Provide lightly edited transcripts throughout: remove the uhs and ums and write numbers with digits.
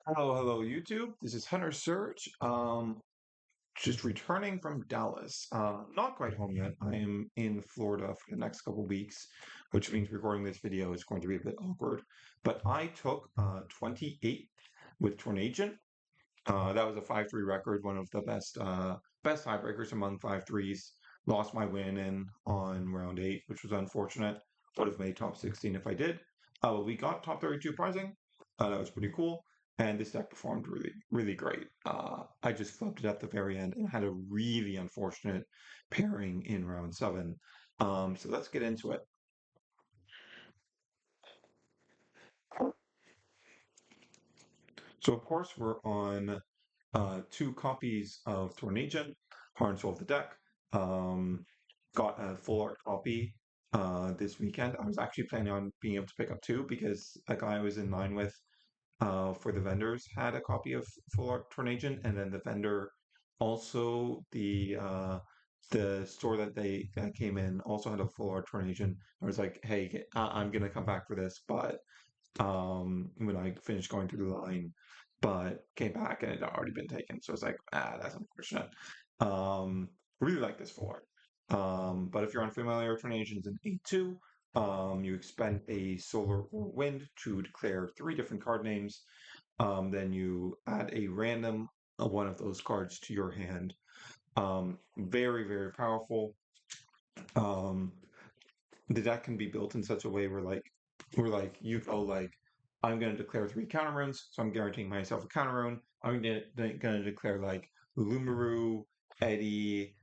Hello, YouTube. This is Hunter Surge. Just returning from Dallas. Not quite home yet. I am in Florida for the next couple weeks, which means recording this video is going to be a bit awkward. But I took 28 with Tornadjinn. That was a 5-3 record, one of the best tiebreakers among 5-3s. Lost my win in on round 8, which was unfortunate. Would have made top 16 if I did. We got top 32 pricing. That was pretty cool. And this deck performed really, really great. I just flipped it at the very end and had a really unfortunate pairing in round 7. So let's get into it. So of course we're on two copies of Tornadjinn, Heart and Soul of the deck. Got a full art copy this weekend. I was actually planning on being able to pick up two because a guy I was in line with for the vendors had a copy of full art Tornadjinn, and then the vendor also the store that they came in also had a full art Tornadjinn. I was like, hey, I'm gonna come back for this, but when I finished going through the line, but came back and it had already been taken. So it's like, that's unfortunate. Really like this for. But if you're unfamiliar, Tornadjinn's an 8/2. You expend a solar or wind to declare 3 different card names. Then you add a random one of those cards to your hand. Very, very powerful. Um, the deck can be built in such a way where you go like I'm going to declare 3 counter runes, so I'm guaranteeing myself a counter rune. I'm going to declare like Lumaru, Eddie,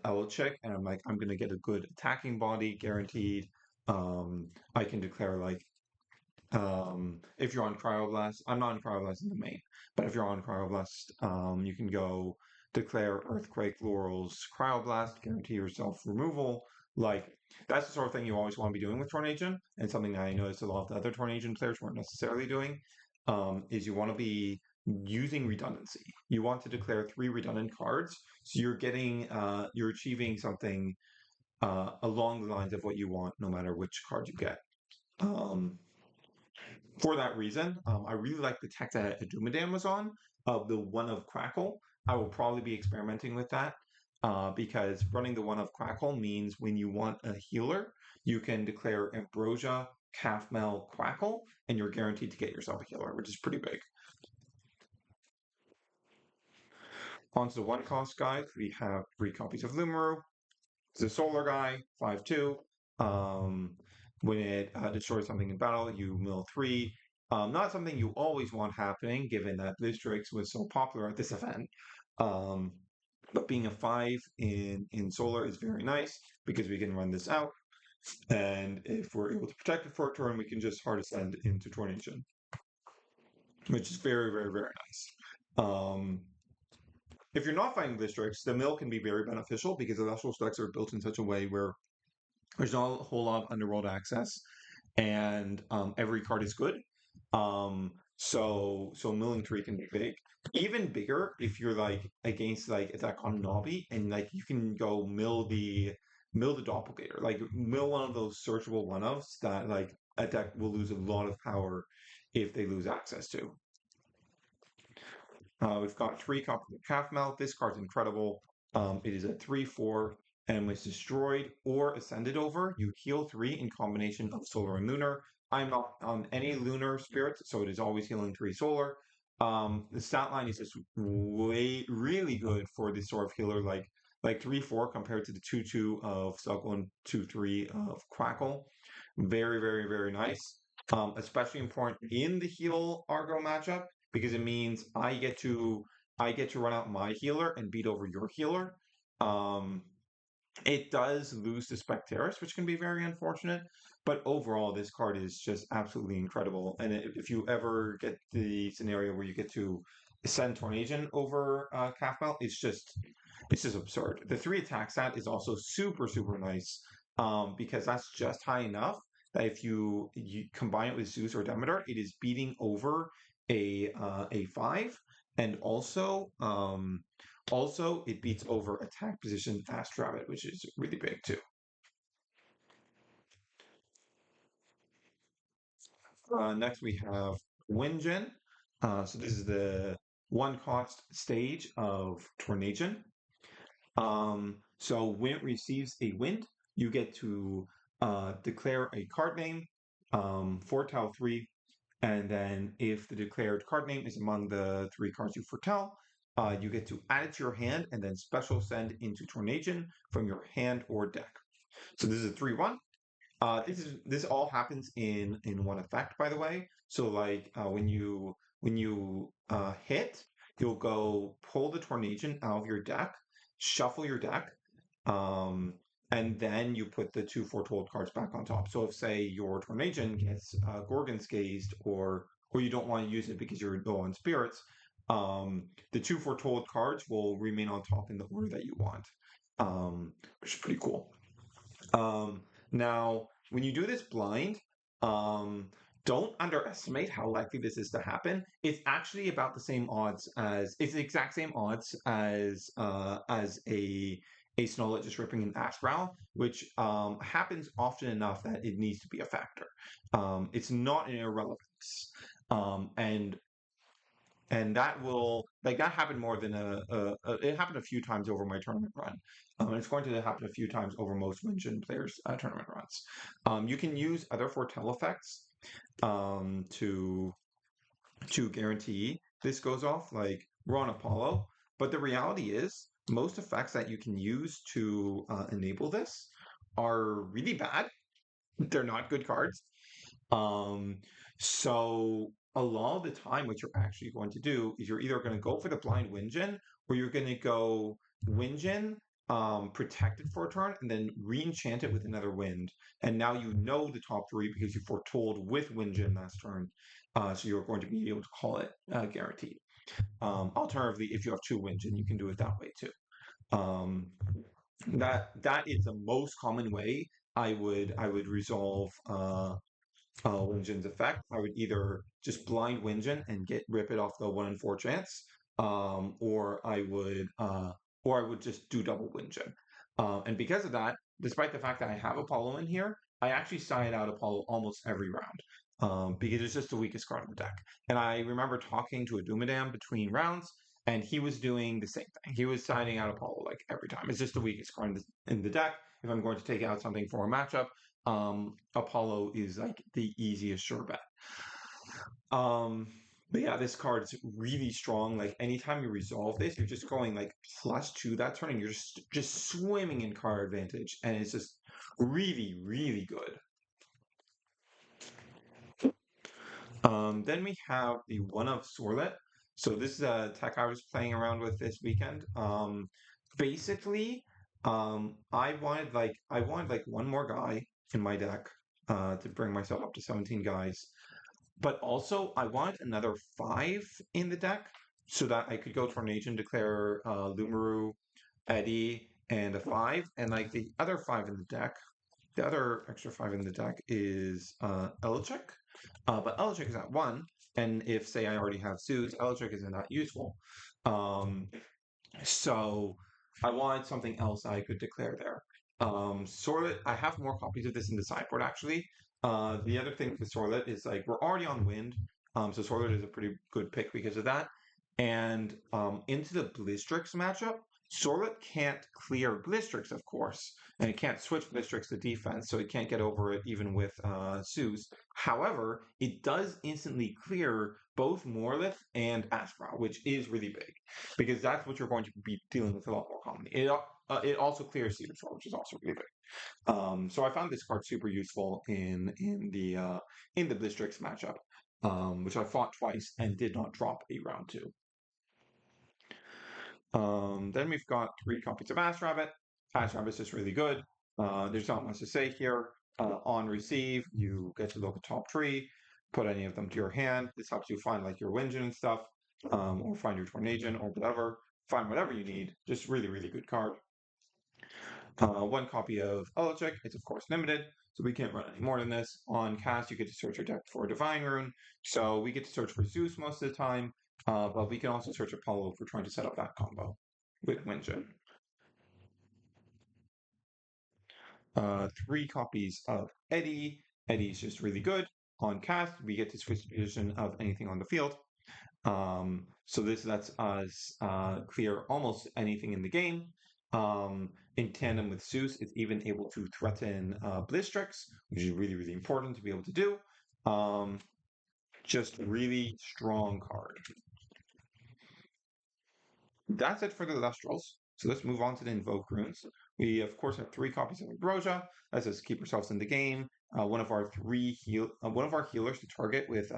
Elchik, and I'm going to get a good attacking body guaranteed. I can declare like if you're on Cryoblast, I'm not on Cryoblast in the main, but if you're on Cryoblast, you can go declare Earthquake, Laurels, Cryoblast, guarantee yourself removal. Like, that's the sort of thing you always want to be doing with Tornadjinn, and something that I noticed a lot of the other Tornadjinn players weren't necessarily doing, is you want to be using redundancy. You want to declare 3 redundant cards, so you're achieving something along the lines of what you want, no matter which card you get. Um, for that reason, I really like the tech that Adumadan was on, the one of Crackle. I will probably be experimenting with that because running the one of Crackle means when you want a healer, you can declare Ambrosia, Calfmel, Crackle, and you're guaranteed to get yourself a healer, which is pretty big. Onto the one cost guide, we have 3 copies of Lumaru. It's a solar guy, 5/2. Um, when it destroys something in battle, you mill 3. Not something you always want happening, given that Blistrix was so popular at this event. Um, but being a 5 in solar is very nice because we can run this out. And if we're able to protect it for a turn, we can just hard ascend into Tornadjinn, which is very, very, very nice. Um, if you're not fighting Blistrix, the mill can be very beneficial because Elestrals decks are built in such a way where there's not a whole lot of underworld access, and every card is good. So milling 3 can be big, even bigger if you're like against like attack on Nobby, and like you can go mill the doppelganger, like mill one of those searchable one-ofs that like a deck will lose a lot of power if they lose access to. We've got 3 copies of Calf Mouth. This card's incredible. It is a 3/4, and when it's destroyed or ascended over, you heal 3 in combination of solar and lunar. I'm not on any lunar spirits, so it is always healing 3 solar. The stat line is just really good for this sort of healer, like 3/4 compared to the 2/2 of Suckle and 2/3 of Crackle. Very, very, very nice. Especially important in the heal Argo matchup because it means I get to run out my healer and beat over your healer. Um, it does lose to Specteris, which can be very unfortunate, but overall, this card is just absolutely incredible. And if you ever get the scenario where you get to send Tornadjinn over Calfmouth, it's just absurd. The 3 attack stat is also super, super nice because that's just high enough that if you combine it with Zeus or Demeter, it is beating over a 5, and also it beats over attack position Fast Rabbit, which is really big too. Next we have Windgen. So this is the one cost stage of Tornadjinn. So when it receives a wind, you get to declare a card name foretell 3, and then if the declared card name is among the 3 cards you foretell, you get to add it to your hand and then special send into Tornadjinn from your hand or deck. So this is a 3/1. This all happens in one effect, by the way. So like when you hit, you'll go pull the Tornadjinn out of your deck, shuffle your deck, um, and then you put the 2 foretold cards back on top. So if say your Tornadjinn gets Gorgon's Gazed, or you don't want to use it because you're low on spirits, the 2 foretold cards will remain on top in the order that you want, which is pretty cool. Now, when you do this blind, um, don't underestimate how likely this is to happen. It's actually about the same odds as it's the exact same odds as a Snowlet just ripping an Astral, which happens often enough that it needs to be a factor. It's not an irrelevance. And that will like that happened more than it happened a few times over my tournament run. And it's going to happen a few times over most Windjin players tournament runs. You can use other foretell effects to guarantee this goes off, like we're on Apollo, but the reality is most effects that you can use to enable this are really bad. They're not good cards. um, so a lot of the time, what you're actually going to do is you're either going to go for the blind Windjin, or you're going to go Windjin, protect it for a turn, and then re-enchant it with another wind. And now you know the top 3 because you foretold with Windjin last turn. So you're going to be able to call it guaranteed. Alternatively, if you have 2 Windjin, you can do it that way too. That is the most common way I would resolve Windjin's effect. I would either just blind Windjin and get rip it off the 1 in 4 chance, or I would just do double Windjin. And because of that, despite the fact that I have Apollo in here, I actually side out Apollo almost every round. Because it's just the weakest card in the deck. And I remember talking to a Dumadam between rounds, and he was doing the same thing. He was siding out Apollo like every time. It's just the weakest card in the deck. If I'm going to take out something for a matchup, Apollo is like the easiest sure bet. But yeah, this card's really strong. Like anytime you resolve this, you're just going like +2 that turn, and you're just swimming in card advantage, and it's just really, really good. Then we have the One of Sorlet. So this is a tech I was playing around with this weekend. Basically, I wanted like one more guy in my deck to bring myself up to 17 guys. But also, I wanted another 5 in the deck so that I could go Tornadjinn, declare Lumaru, Eddie, and a 5. And like the other 5 in the deck, the other extra 5 in the deck is Elechick. But Elechick is at 1. And if, say, I already have Suits, Elechick isn't that useful. Um, so I wanted something else I could declare there. Sorlet, I have more copies of this in the sideboard actually. The other thing with Sorlet is like we're already on wind, so Sorlet is a pretty good pick because of that. And into the Blistrix matchup, Sorlet can't clear Blistrix, of course, and it can't switch Blistrix to defense, so it can't get over it even with Suze. However, it does instantly clear both Morlith and Aspral, which is really big because that's what you're going to be dealing with a lot more commonly. It also clears Searsword, which is also really big. So I found this card super useful in the Blistrix matchup, which I fought twice and did not drop a round 2. Then we've got 3 copies of Ash Rabbit. Ash Rabbit's just really good. There's not much to say here. On receive, you get to look at top 3, put any of them to your hand. This helps you find like your Windjin and stuff, or find your Tornadjinn or whatever. Find whatever you need. Just really, really good card. 1 copy of Elechick. It's of course limited, so we can't run any more than this. On cast, you get to search your deck for a Divine Rune, so we get to search for Zeus most of the time, but we can also search Apollo if we're trying to set up that combo with Windjin. 3 copies of Eddie. Eddie's just really good. on cast, we get to switch the position of anything on the field. So this lets us clear almost anything in the game. In tandem with Zeus, it's even able to threaten Blistrix, which is really, really important to be able to do. Just really strong card. That's it for the Elestrals. So let's move on to the Invoke runes. We, of course, have 3 copies of Ambrosia. That says keep ourselves in the game. One of our healers to target with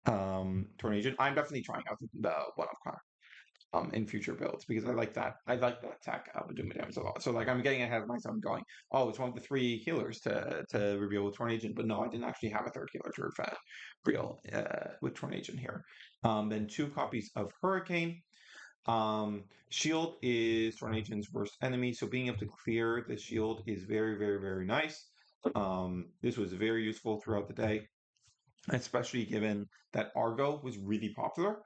Tornadjinn. I'm definitely trying out the one of in future builds because I like that. I like that attack of Doom Damage a lot. So like I'm getting ahead of myself and going, oh, it's one of the 3 healers to reveal with Tornadjinn, but no, I didn't actually have a 3rd healer to reveal with Tornadjinn here. Then 2 copies of Hurricane. Shield is Tornadjinn's worst enemy, so being able to clear the shield is very, very, very nice. This was very useful throughout the day, especially given that Argo was really popular.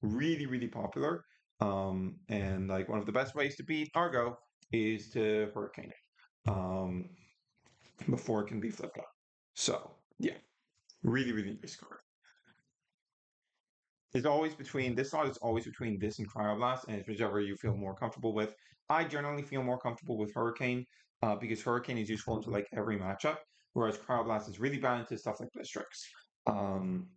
Really, really popular. And like one of the best ways to beat Argo is to Hurricane it before it can be flipped up. So yeah, really, really nice card. It's always between this slot is always between this and Cryoblast, and it's whichever you feel more comfortable with. I generally feel more comfortable with Hurricane because Hurricane is useful into like every matchup, whereas Cryoblast is really bad into stuff like Blistrix. Um,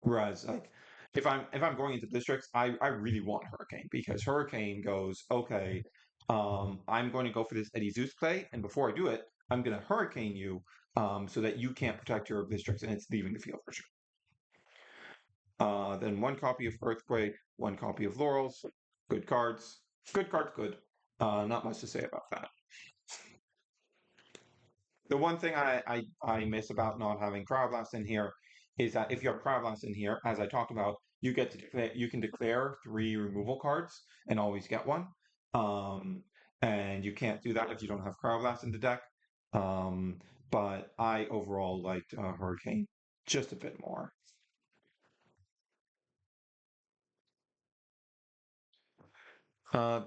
Whereas like if I'm going into Blistrix, I really want Hurricane because Hurricane goes, okay, I'm going to go for this Eddie Zeus play, and before I do it, I'm gonna Hurricane you so that you can't protect your Blistrix and it's leaving the field for sure. Then 1 copy of Earthquake, 1 copy of Laurels. Good cards. Good cards, good. Not much to say about that. The one thing I miss about not having Cryoblast in here is that if you have Cryoblast in here, as I talked about, you get to declare, you can declare 3 removal cards and always get one. And you can't do that if you don't have Cryoblast in the deck. But I overall liked Hurricane just a bit more.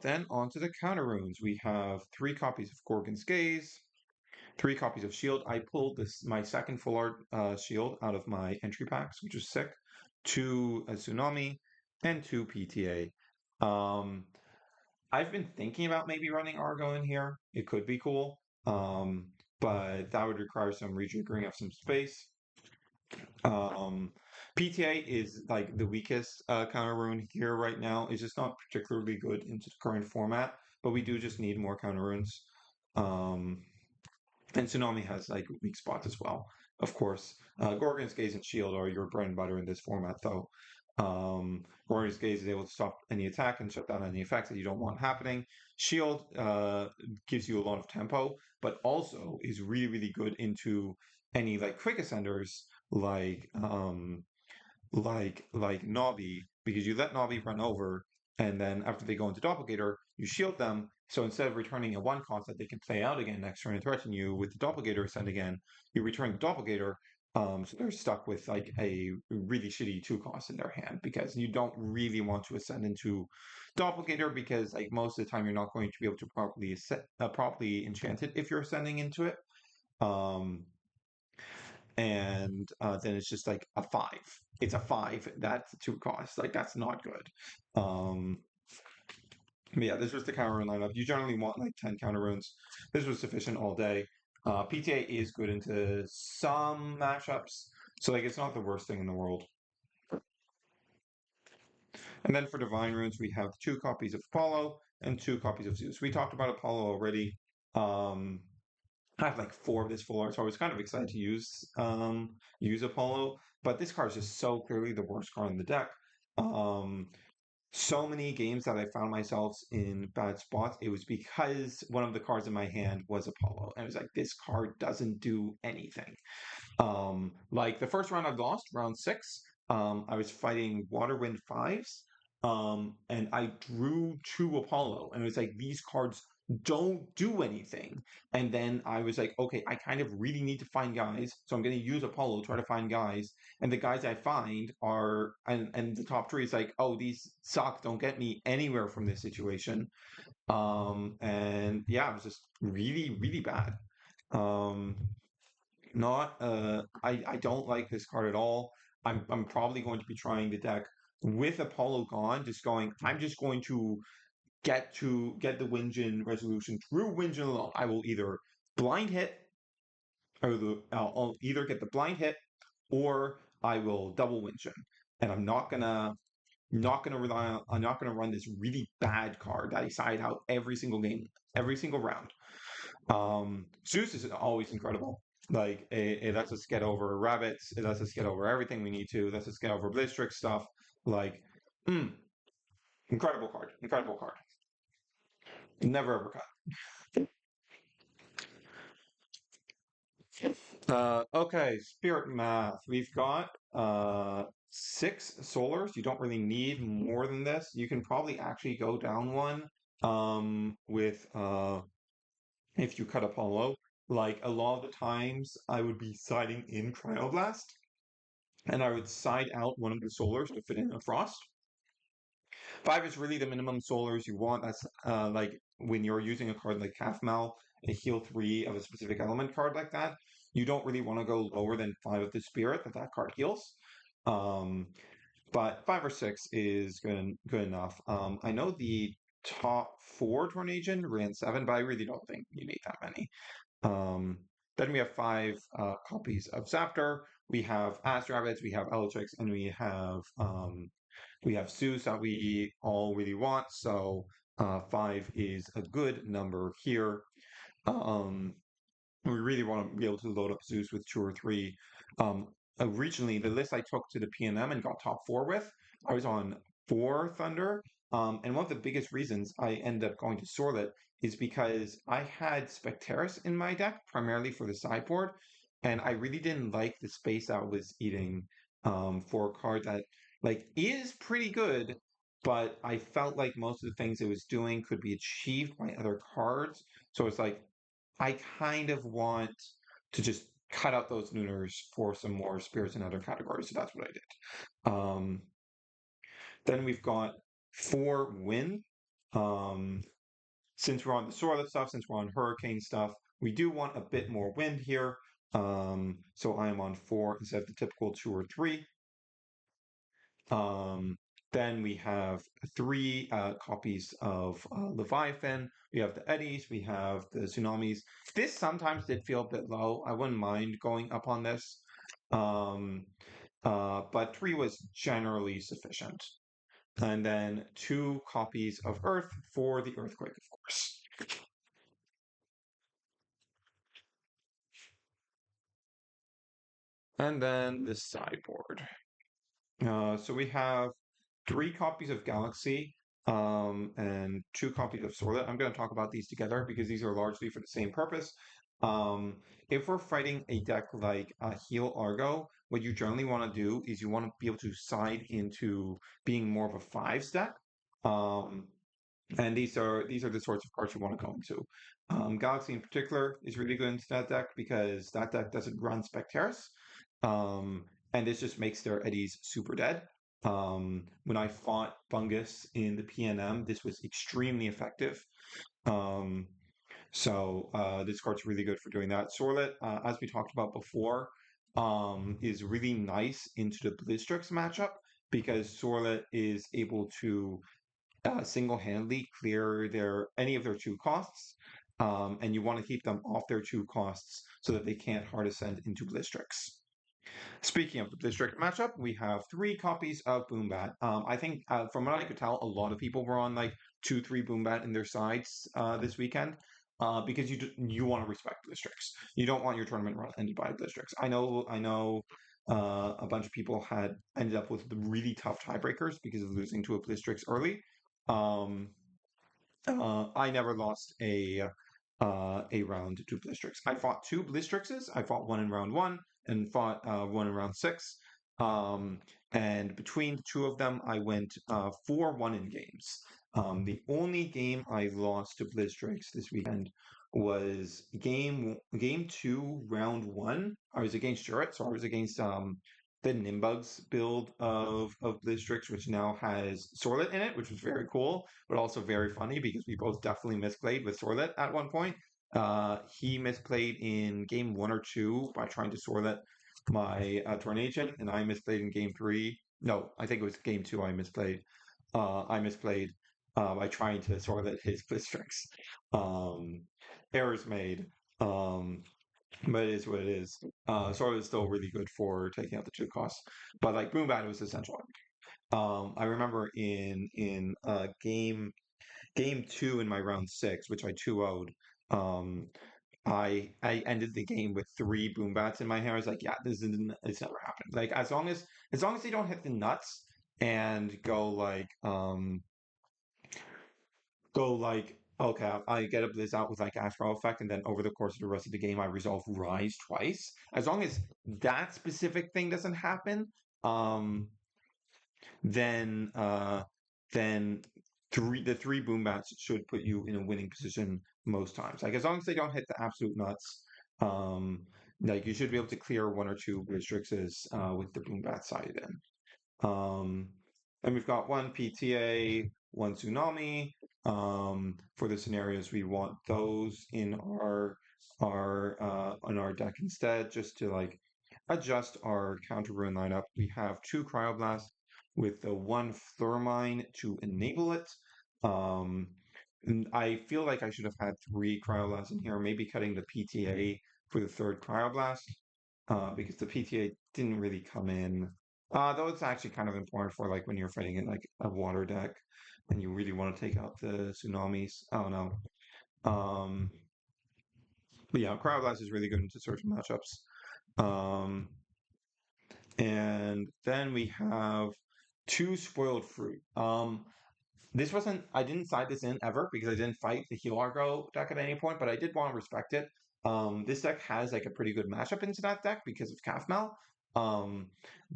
Then on to the counter runes. We have 3 copies of Gorgon's Gaze, 3 copies of Shield. I pulled this my second full art Shield out of my entry packs, which was sick. 2 Tsunami and 2 PTA. I've been thinking about maybe running Argo in here. It could be cool, but that would require some rejiggering of some space. PTA is like the weakest counter rune here right now. It's just not particularly good into the current format, but we do just need more counter runes. Um, and Tsunami has like weak spots as well, of course. Gorgon's Gaze and Shield are your bread and butter in this format, though. Gorgon's Gaze is able to stop any attack and shut down any effects that you don't want happening. Shield gives you a lot of tempo, but also is really, really good into any like quick ascenders like Nobby, because you let Nobby run over, and then after they go into Doppelganger, you shield them. So instead of returning a 1 cost that they can play out again next turn and threaten you with the Doppelganger ascend again, you return the Doppelganger. So they're stuck with like a really shitty 2 cost in their hand because you don't really want to ascend into Doppelganger because like most of the time you're not going to be able to properly enchant it if you're ascending into it. Um, and then it's just like a 5. It's a 5. That's 2 costs. Like that's not good. Um, but yeah, this was the counter rune lineup. You generally want like 10 counter runes. This was sufficient all day. PTA is good into some matchups, so like it's not the worst thing in the world. And then for divine runes, we have 2 copies of Apollo and 2 copies of Zeus. We talked about Apollo already. I have like 4 of this full art, so I was kind of excited to use Apollo, but this card is just so clearly the worst card in the deck. So many games that I found myself in bad spots, it was because one of the cards in my hand was Apollo, and I was like, this card doesn't do anything. Like the first round I lost, round 6, I was fighting Water Wind 5s, and I drew 2 Apollo, and it was like these cards don't do anything. And then I was like, okay, I kind of really need to find guys, so I'm going to use Apollo to try to find guys. And the guys I find are, and the top 3 is like, oh, these suck, don't get me anywhere from this situation. And yeah, it was just really, really bad. Um, Not I don't like this card at all. I'm probably going to be trying the deck with Apollo gone, just going, I'm just going to get the Windjin resolution through Windjin alone. I will either blind hit I'll either get the blind hit or I will double Windjin. And I'm not gonna rely on I'm not gonna run this really bad card that I side out every single game, every single round. Zeus is always incredible. Like it lets us get over rabbits. It lets us get over everything we need to. It lets us get over Blitztrick stuff. Like, mm, incredible card. Incredible card. Never ever cut. Okay, Spirit Math. We've got six solars. You don't really need more than this. You can probably actually go down one with if you cut Apollo. Like a lot of the times, I would be siding in Cryoblast, and I would side out one of the solars to fit in a Frost. Five is really the minimum solars you want. That's like when you're using a card like Half Mal, a heal three of a specific element card like that. You don't really want to go lower than five of the spirit that card heals. Um, but five or six is good enough. I know the top four Tornadjinn ran seven, but I really don't think you need that many. Um, then we have five copies of Zaptor. We have Astrabbits, we have Eletrix, and we have Zeus that we all really want. So five is a good number here. Um, we really want to be able to load up Zeus with two or three. Originally, the list I took to the PNM and got top four with, I was on four Thunder. And one of the biggest reasons I ended up going to Sorlet is because I had Specteris in my deck, primarily for the sideboard, and I really didn't like the space I was eating for a card that like is pretty good, but I felt like most of the things it was doing could be achieved by other cards. So it's like I kind of want to just cut out those Nooners for some more spirits in other categories. So that's what I did. Then we've got four wind. Um, since we're on the Sorlet stuff, since we're on hurricane stuff, we do want a bit more wind here. So I am on four instead of the typical two or three. Um, then we have three copies of Leviathan. We have the eddies. We have the tsunamis. This sometimes did feel a bit low. I wouldn't mind going up on this. Um, but three was generally sufficient. And then two copies of Earth for the earthquake, of course. And then the sideboard. So we have three copies of Galaxy and two copies of Sorlet. I'm going to talk about these together because these are largely for the same purpose. If we're fighting a deck like Heal Argo, what you generally want to do is you want to be able to side into being more of a fives deck. Um, and these are the sorts of cards you want to go into. Galaxy in particular is really good into that deck because that deck doesn't run Specteris. And this just makes their eddies super dead. When I fought Bungus in the PNM, this was extremely effective. Um, this card's really good for doing that. Sorlet, as we talked about before, is really nice into the Blitztrix matchup because Sorlet is able to single-handedly clear any of their two costs, and you want to keep them off their two costs so that they can't hard ascend into Blitztrix. Speaking of the district matchup, we have three copies of Boombat. I think, from what I could tell, a lot of people were on like 2, 3 Boombat in their sides this weekend. Because you want to respect districts. You don't want your tournament run ended by districts. I know. A bunch of people had ended up with the really tough tiebreakers because of losing to a Blistrix early. Um, I never lost a round to Blistrix. I fought two Blistrixes. I fought one in round one and fought one in round six. Um, and between the two of them, I went 4-1 in games. The only game I lost to Blistrix this weekend was game two, round one. I was against Juret, so I was against the Nimbugs build of Blistrix, which now has Sorlet in it, which was very cool, but also very funny because we both definitely misplayed with Sorlet at one point. He misplayed in game one or two by trying to Sorlet my Tornadjinn, and I misplayed in game three. No, I think it was game two. I misplayed by trying to Sorlet his Blistrix. Um, Errors made. Um, but it is what it is. Sorlet is still really good for taking out the two costs, but like Boombat was essential. I remember in game two in my round six, which I 2-0'd. Um, I ended the game with three boom bats in my hair. I was like, yeah, it's never happened. Like as long as they don't hit the nuts and go like okay, I get up this out with like Astral Effect, and then over the course of the rest of the game, I resolve Rise twice. As long as that specific thing doesn't happen, um, then then the three boom bats should put you in a winning position most times. Like as long as they don't hit the absolute nuts, um, like you should be able to clear one or two restrictions with the boom bat side in. And we've got one PTA, one tsunami. For the scenarios we want those in our deck instead, just to like adjust our counter rune lineup. We have two Cryoblast with the one Thermine to enable it. Um, and I feel like I should have had three Cryoblasts in here, maybe cutting the PTA for the third Cryoblast, because the PTA didn't really come in. Though it's actually kind of important for like when you're fighting in like a water deck and you really want to take out the tsunamis. I don't know. Um, but yeah, Cryoblast is really good into certain matchups. And then we have two spoiled fruit. This wasn't, I didn't side this in ever because I didn't fight the Heal Argo deck at any point, but I did want to respect it. This deck has like a pretty good matchup into that deck because of Kafmal. Um,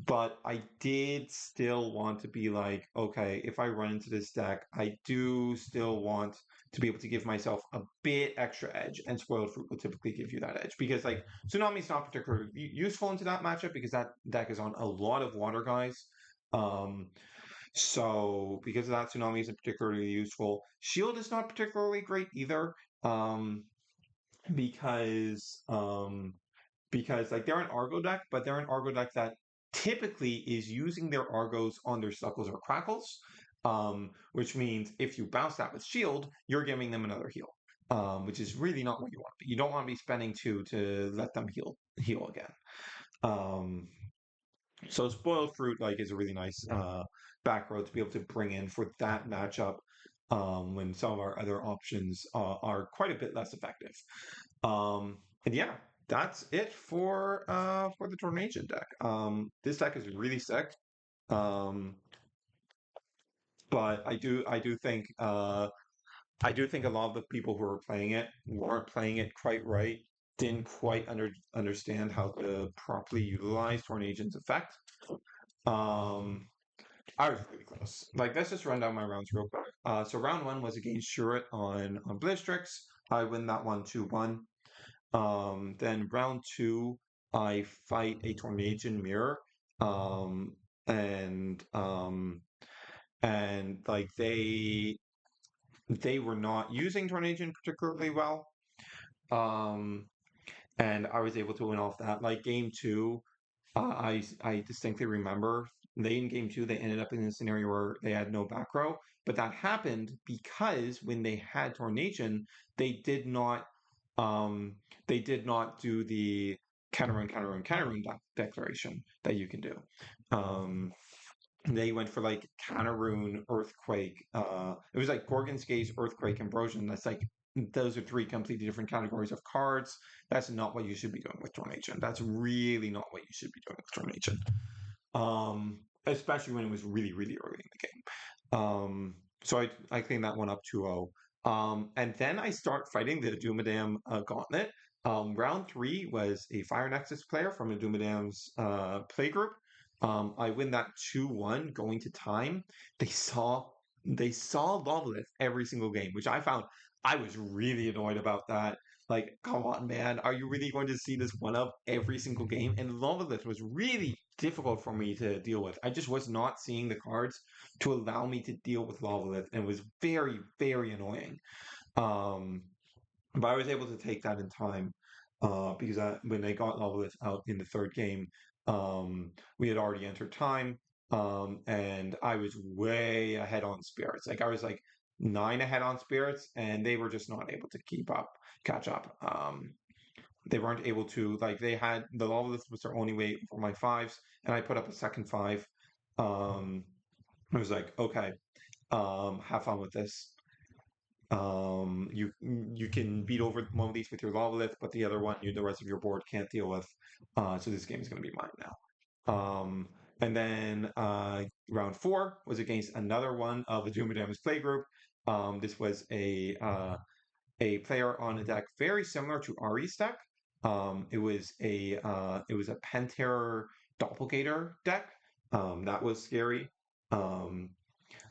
but I did still want to be like, okay, if I run into this deck, I do still want to be able to give myself a bit extra edge, and Spoiled Fruit will typically give you that edge because like Tsunami's not particularly useful into that matchup because that deck is on a lot of water guys. Um, so because of that, Tsunami isn't particularly useful. Shield is not particularly great either, um, because because like they're an Argo deck, but they're an Argo deck that typically is using their Argos on their Suckles or Crackles, which means if you bounce that with Shield, you're giving them another heal, which is really not what you want. You don't want to be spending two to let them heal again. Um, so spoiled fruit like is a really nice back row to be able to bring in for that matchup when some of our other options are quite a bit less effective. And yeah, that's it for the Tornadjinn deck. This deck is really sick. Um, but I do think a lot of the people who are playing it weren't playing it quite right, didn't quite understand how to properly utilize Tornadjinn's effect. Um, I was really close. Like, let's just run down my rounds real quick. So round one was against Shuret on Blistrix. I win that one 2-1. Then round two, I fight a Tornadjinn Mirror. Um, and like they were not using Tornadjinn particularly well. Um, and I was able to win off that. Like game two, I distinctly remember late in game two they ended up in a scenario where they had no back row, but that happened because when they had Tornation, they did not um they did not do the counter run declaration that you can do. Um, they went for like Counter-Rune, Earthquake. It was like Gorgon's Gaze, Earthquake, Ambrosion. That's like those are three completely different categories of cards. That's not what you should be doing with Tornation. That's really not what you should be doing with Tornation. Especially when it was really, really early in the game. So I cleaned that one up 2-0. And then I start fighting the Dumadam Gauntlet. Round three was a Fire Nexus player from the Dumadam's playgroup. I win that 2-1 going to time. They saw they saw Lovelith every single game, which I found I was really annoyed about that. Like, come on, man, are you really going to see this one up every single game? And Lovelith was really difficult for me to deal with. I just was not seeing the cards to allow me to deal with Lovelith, and it was very, very annoying. Um, but I was able to take that in time because when they got Novelist out in the third game, we had already entered time, and I was way ahead on spirits. Like I was like 9 ahead on spirits, and they were just not able to catch up. They weren't able to like they had the Novelist was their only way for my fives, and I put up a second five. Um, I was like, okay, have fun with this. You can beat over one of these with your Lava but the other one, the rest of your board can't deal with. So this game is going to be mine now. And then round four was against another one of the Doom Damage playgroup. This was a player on a deck very similar to Ari's deck. It was a Penterror Doppelganger deck. That was scary. Um,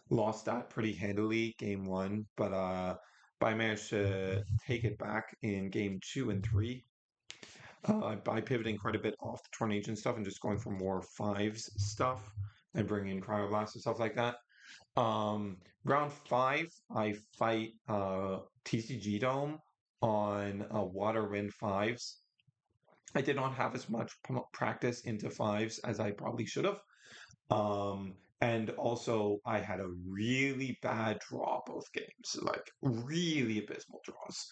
Lost that pretty handily game one, but I managed to take it back in game two and three by pivoting quite a bit off the Tornadjinn stuff and just going for more fives stuff and bringing in Cryoblast and stuff like that. Round five, I fight TCG Dome on Water Wind fives. I did not have as much practice into fives as I probably should have. And also I had a really bad draw both games, like really abysmal draws.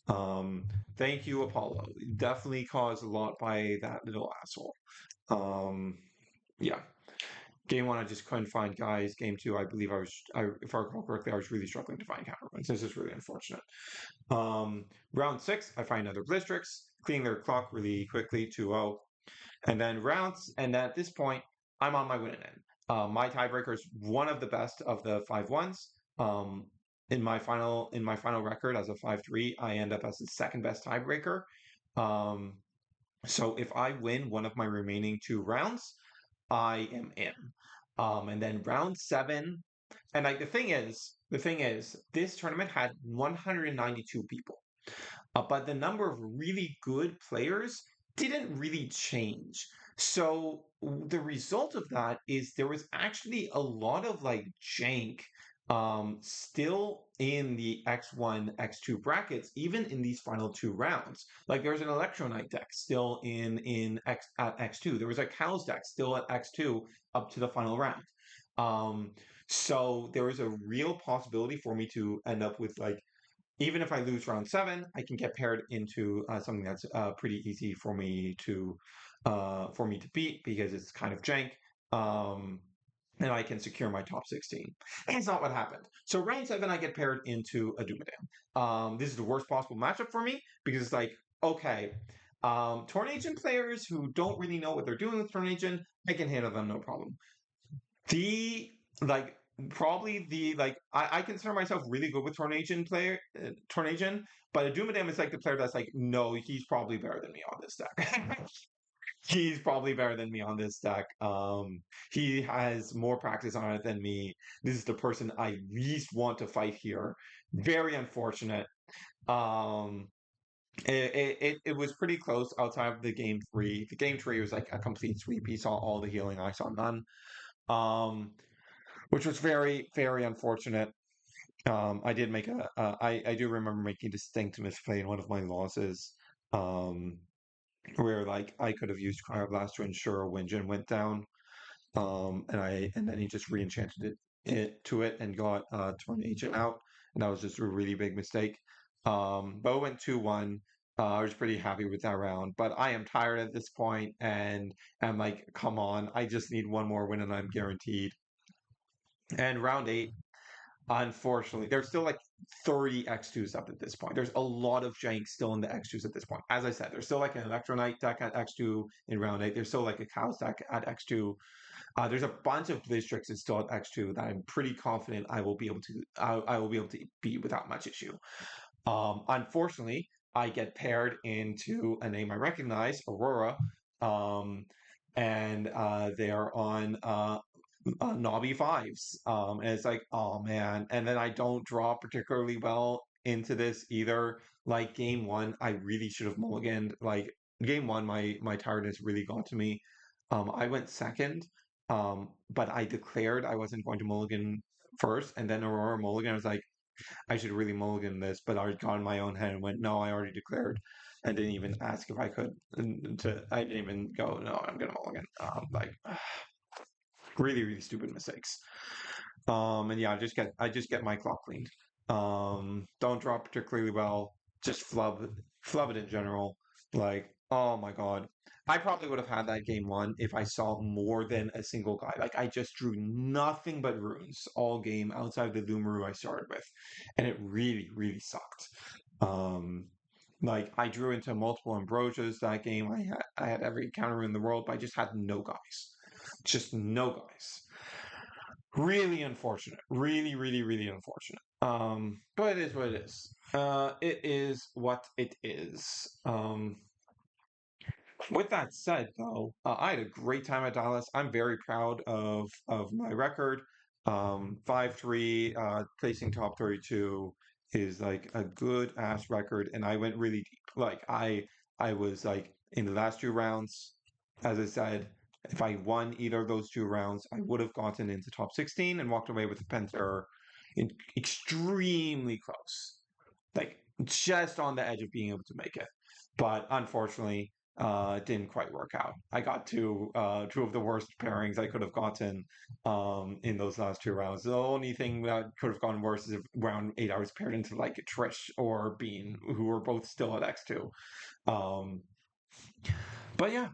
Um, Thank you, Apollo. Definitely caused a lot by that little asshole. Um, yeah. Game one, I just couldn't find guys. Game two, I believe if I recall correctly, I was really struggling to find counterpoints. This is really unfortunate. Round six, I find another Blistrix, cleaning their clock really quickly, 2-0. And then rounds, and at this point, I'm on my winning end. My tiebreaker is one of the best of the 5-1s. In my final record as a 5-3, I end up as the second best tiebreaker. Um, so if I win one of my remaining two rounds, I am in. And then round seven, and like the thing is, this tournament had 192 people. But the number of really good players didn't really change. So the result of that is there was actually a lot of like jank still in the X1, X2 brackets, even in these final two rounds. Like there's an Electronite deck still at X2. There was a Cows deck still at X2 up to the final round. Um, so there is a real possibility for me to end up with like even if I lose round seven, I can get paired into something that's pretty easy for me to beat because it's kind of jank, and I can secure my top 16. That's not what happened. So round seven, I get paired into a Dumadam. This is the worst possible matchup for me because it's like, okay, Tornadjinn players who don't really know what they're doing with Tornadjinn, I can handle them no problem. The like probably the like I consider myself really good with Tornadjinn, but a Dumadam is like the player that's like, no, he's probably better than me on this deck. He's probably better than me on this deck. He has more practice on it than me. This is the person I least want to fight here. Very unfortunate. Um, it was pretty close outside of the game three. The game three was like a complete sweep. He saw all the healing. I saw none. Um, which was very, very unfortunate. I did make I do remember making a distinct misplay in one of my losses, um, where like I could have used Cryoblast to ensure a Wingen went down, and then he just re-enchanted it to it and got Tornadjinn out, and that was just a really big mistake. But it went 2-1. I was pretty happy with that round, but I am tired at this point, and I'm like, come on, I just need one more win, and I'm guaranteed. And round eight, unfortunately, there's still like 30 X2s up at this point. There's a lot of jank still in the X2s at this point. As I said, there's still like an Electronite deck at X2 in round 8. There's still like a Cows deck at X2. There's a bunch of Blizztrixes still at X2 that I'm pretty confident I will be able to beat without much issue. Unfortunately, I get paired into a name I recognize, Aurora, um, and they are on knobby fives. And it's like, oh man. And then I don't draw particularly well into this either. Like game one, I really should have mulliganed. Like game one, my tiredness really got to me. I went second, but I declared I wasn't going to mulligan first, and then Aurora mulligan. I was like, I should really mulligan this, but I got in my own head and went, no, I already declared, and didn't even ask if I could. I didn't even go, no, I'm gonna mulligan. Like really, really stupid mistakes. And yeah, I just get my clock cleaned. Don't draw particularly well. Just flub it in general. Like, oh my god. I probably would have had that game won if I saw more than a single guy. Like I just drew nothing but runes all game outside of the Lumaru I started with. And it really, really sucked. Um like I drew into multiple ambrosias that game. I had every counter in the world, but I just had no guys. Just no guys. Really unfortunate. Really, really, really unfortunate. But it is what it is. It is what it is. With that said, though, I had a great time at Dallas. I'm very proud of my record. 5-3, placing top 32 is like a good ass record, and I went really deep. Like I was like in the last two rounds, as I said, if I won either of those two rounds, I would have gotten into top 16 and walked away with the Panther in extremely close, like just on the edge of being able to make it. But unfortunately, it didn't quite work out. I got two of the worst pairings I could have gotten in those last two rounds. The only thing that could have gone worse is if round 8 I was paired into like Trish or Bean, who were both still at X2. Um, but yeah,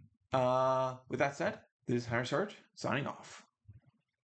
with that said, this is Harry Surge signing off.